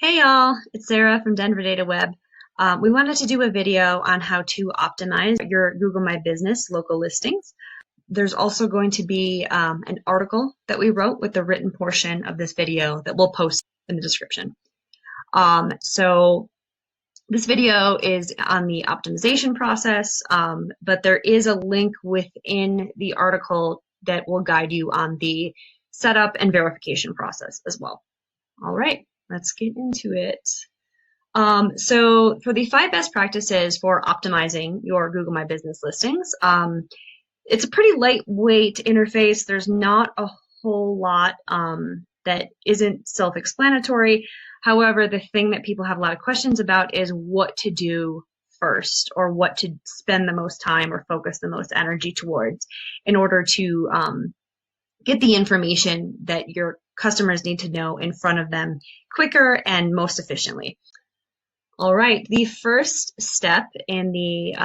Hey y'all, it's Sarah from Denver Data Web. We wanted to do a video on how to optimize your Google My Business local listings. There's also going to be an article that we wrote with the written portion of this video that we'll post in the description. So this video is on the optimization process, but there is a link within the article that will guide you on the setup and verification process as well. All right, let's get into it. So for the 5 best practices for optimizing your Google My Business listings, it's a pretty lightweight interface. There's not a whole lot that isn't self-explanatory. However, the thing that people have a lot of questions about is what to do first, or what to spend the most time or focus the most energy towards in order to get the information that your customers need to know in front of them quicker and most efficiently. All right, the first step in the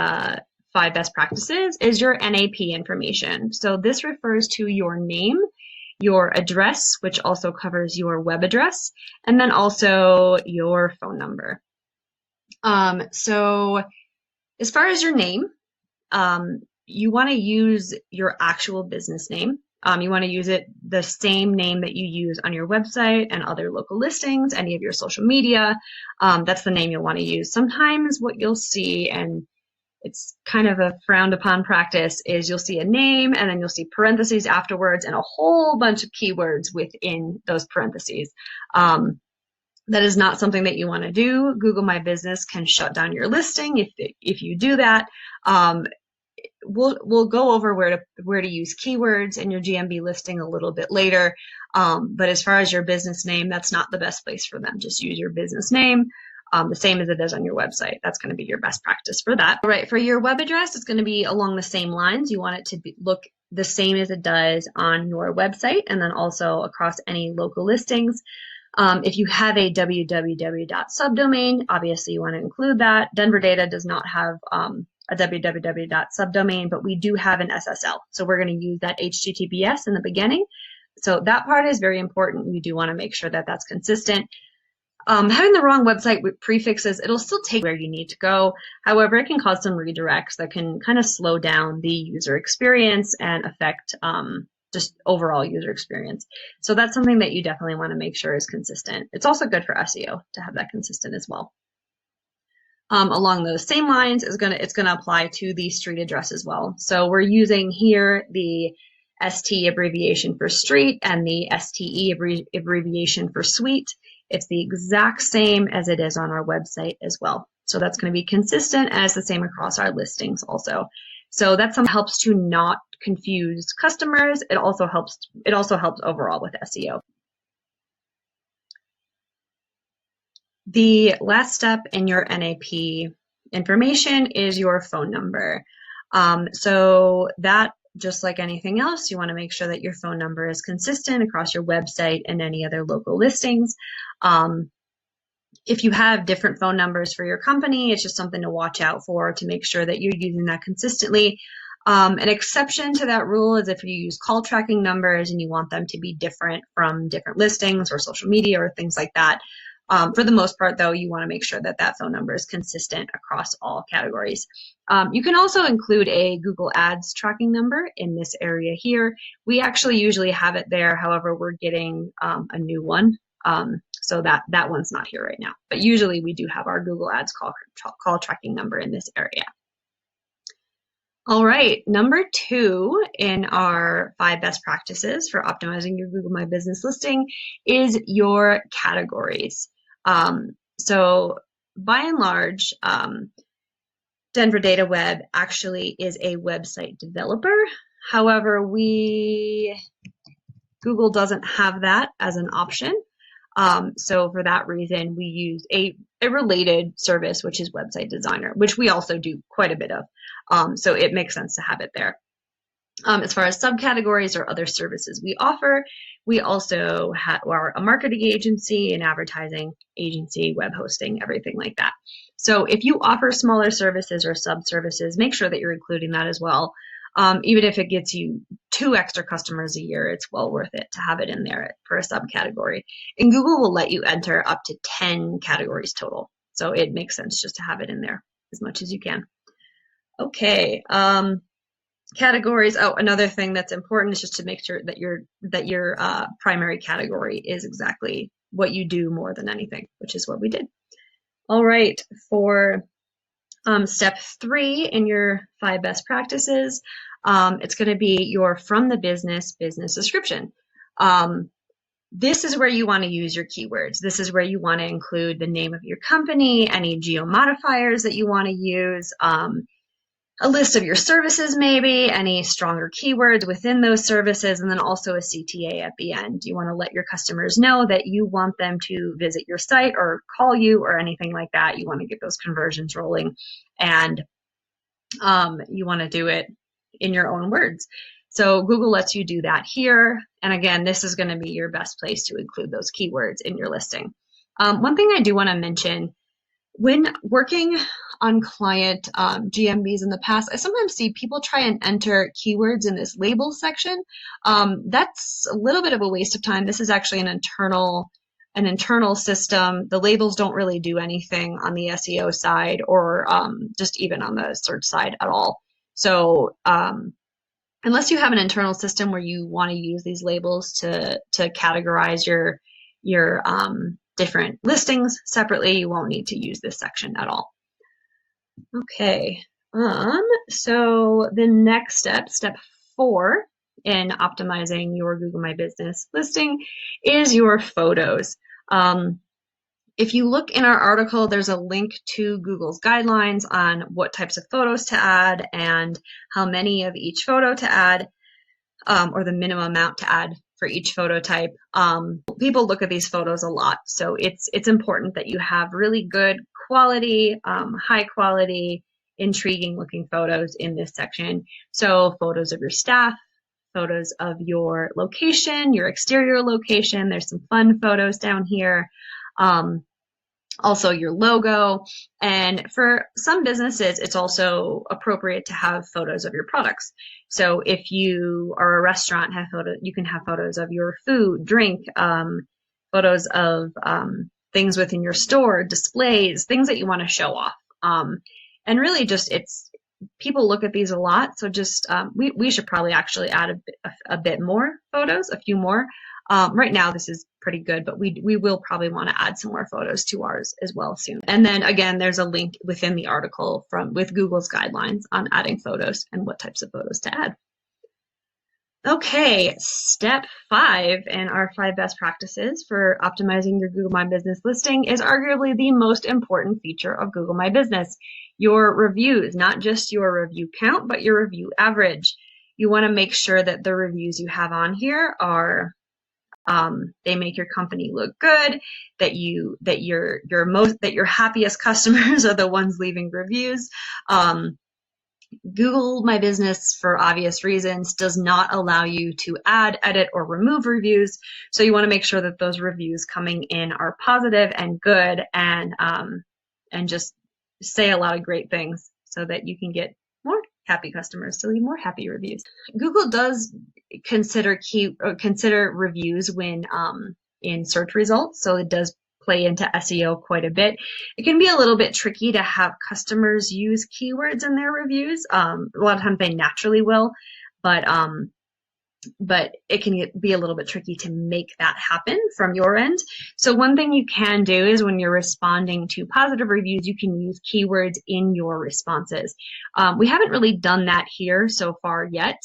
5 best practices is your NAP information. So this refers to your name, your address, which also covers your web address, and then also your phone number. So as far as your name, you want to use your actual business name. You want to use it the same name that you use on your website and other local listings, any of your social media. That's the name you'll want to use. Sometimes what you'll see, and it's kind of a frowned upon practice, is you'll see a name and then you'll see parentheses afterwards and a whole bunch of keywords within those parentheses. That is not something that you want to do. Google My Business can shut down your listing if you do that. We'll go over where to use keywords in your GMB listing a little bit later. But as far as your business name, that's not the best place for them. Just use your business name, the same as it is on your website. That's going to be your best practice for that. All right, for your web address, it's going to be along the same lines. You want it to look the same as it does on your website, and then also across any local listings. If you have a www.subdomain, obviously you want to include that. Denver Data does not have a www.subdomain, but we do have an SSL. So we're going to use that HTTPS in the beginning. So that part is very important. You do want to make sure that that's consistent. Having the wrong website with prefixes, it'll still take where you need to go. However, it can cause some redirects that can kind of slow down the user experience and affect just overall user experience. So that's something that you definitely want to make sure is consistent. It's also good for SEO to have that consistent as well. Along those same lines, it's gonna apply to the street address as well. So we're using here the ST abbreviation for street and the STE abbreviation for suite. It's the exact same as it is on our website as well. So that's going to be consistent, and it's the same across our listings also. So that's something that helps to not confuse customers. It also helps overall with SEO. The last step in your NAP information is your phone number. So that, just like anything else, you want to make sure that your phone number is consistent across your website and any other local listings. If you have different phone numbers for your company, it's just something to watch out for to make sure that you're using that consistently. An exception to that rule is if you use call tracking numbers and you want them to be different from different listings or social media or things like that. For the most part, though, you want to make sure that that phone number is consistent across all categories. You can also include a Google Ads tracking number in this area here. We actually usually have it there. However, we're getting a new one. So that one's not here right now. But usually we do have our Google Ads call tracking number in this area. All right, number 2 in our 5 best practices for optimizing your Google My Business listing is your categories. So by and large, Denver Data Web actually is a website developer. However, Google doesn't have that as an option. So for that reason, we use a related service, which is Website Designer, which we also do quite a bit of. So it makes sense to have it there. As far as subcategories or other services we offer, we also are a marketing agency, an advertising agency, web hosting, everything like that. So if you offer smaller services or sub-services, make sure that you're including that as well. Even if it gets you 2 extra customers a year, it's well worth it to have it in there for a subcategory. And Google will let you enter up to 10 categories total. So it makes sense just to have it in there as much as you can. Okay. Categories. Oh, another thing that's important is just to make sure that your primary category is exactly what you do more than anything, which is what we did. All right, for step 3 in your 5 best practices, it's going to be your from the business description. This is where you want to use your keywords. This is where you want to include the name of your company, any geo modifiers that you want to use, a list of your services, maybe any stronger keywords within those services, and then also a CTA at the end. You want to let your customers know that you want them to visit your site or call you or anything like that. You want to get those conversions rolling, and you want to do it in your own words. So Google lets you do that here. And again, this is going to be your best place to include those keywords in your listing. One thing I do want to mention, when working on client GMBs in the past, I sometimes see people try and enter keywords in this labels section. That's a little bit of a waste of time. This is actually an internal system. The labels don't really do anything on the SEO side or just even on the search side at all. So unless you have an internal system where you want to use these labels to categorize your different listings separately, you won't need to use this section at all. Okay, so the next step, step 4 in optimizing your Google My Business listing is your photos. If you look in our article, there's a link to Google's guidelines on what types of photos to add and how many of each photo to add, or the minimum amount to add for each photo type. People look at these photos a lot, so it's important that you have really good quality, high quality, intriguing looking photos in this section. So photos of your staff, photos of your location, your exterior location. There's some fun photos down here. Also your logo. And for some businesses, it's also appropriate to have photos of your products. So if you are a restaurant, you can have photos of your food, drink, photos of things within your store, displays, things that you want to show off. And really just people look at these a lot. So just, we should probably actually add a bit more photos, a few more. Right now, this is pretty good, but we will probably want to add some more photos to ours as well soon. And then again, there's a link within the article with Google's guidelines on adding photos and what types of photos to add. Okay, step 5 in our 5 best practices for optimizing your Google My Business listing is arguably the most important feature of Google My Business. Your reviews, not just your review count, but your review average. You want to make sure that the reviews you have on here are they make your company look good, that your happiest customers are the ones leaving reviews. Google My Business, for obvious reasons, does not allow you to add, edit, or remove reviews. So you want to make sure that those reviews coming in are positive and good, and just say a lot of great things so that you can get more happy customers to leave more happy reviews. Google does consider reviews when in search results, so it does play into SEO quite a bit. It can be a little bit tricky to have customers use keywords in their reviews. A lot of times they naturally will, but it can be a little bit tricky to make that happen from your end. So one thing you can do is when you're responding to positive reviews, you can use keywords in your responses. We haven't really done that here so far yet,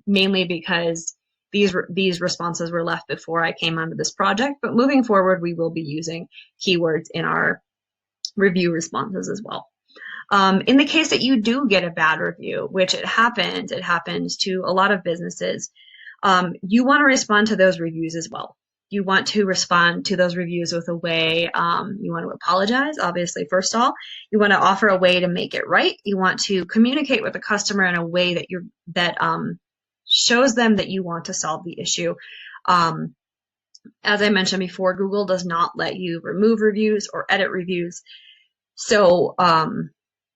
mainly because these responses were left before I came onto this project, but moving forward, we will be using keywords in our review responses as well. In the case that you do get a bad review, which it happens to a lot of businesses, you want to respond to those reviews as well. You want to respond to those reviews with a way, you want to apologize, obviously, first of all. You want to offer a way to make it right. You want to communicate with the customer in a way that shows them that you want to solve the issue. As I mentioned before, Google does not let you remove reviews or edit reviews. So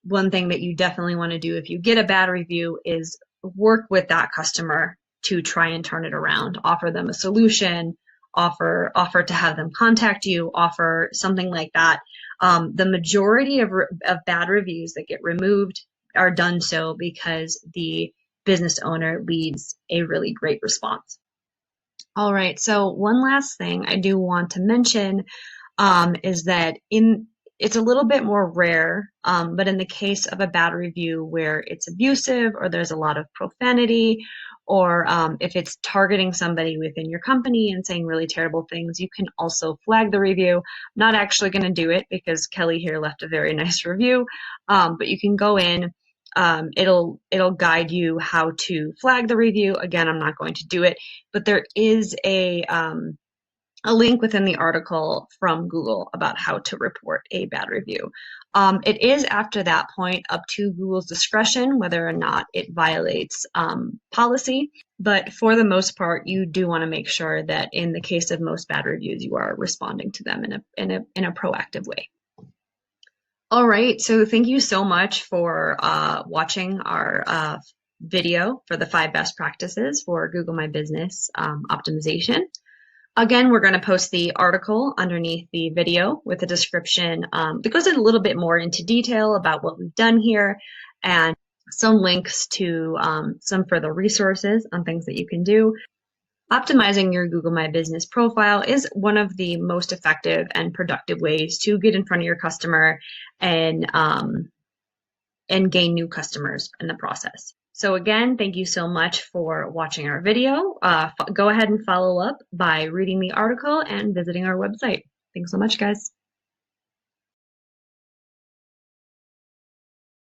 one thing that you definitely want to do if you get a bad review is work with that customer to try and turn it around, offer them a solution, offer to have them contact you, offer something like that. The majority of bad reviews that get removed are done so because the business owner leads a really great response. All right, so one last thing I do want to mention is that it's a little bit more rare, but in the case of a bad review where it's abusive or there's a lot of profanity, or if it's targeting somebody within your company and saying really terrible things, you can also flag the review. I'm not actually going to do it because Kelly here left a very nice review, but you can go in. It'll guide you how to flag the review. Again, I'm not going to do it, but there is a link within the article from Google about how to report a bad review. It is after that point up to Google's discretion whether or not it violates policy, but for the most part, you do want to make sure that in the case of most bad reviews, you are responding to them in a proactive way. All right, so thank you so much for watching our video for the 5 best practices for Google My Business optimization. Again, we're going to post the article underneath the video with a description that goes a little bit more into detail about what we've done here and some links to some further resources on things that you can do. Optimizing your Google My Business profile is one of the most effective and productive ways to get in front of your customer and gain new customers in the process. So again, thank you so much for watching our video. Go ahead and follow up by reading the article and visiting our website. Thanks so much, guys.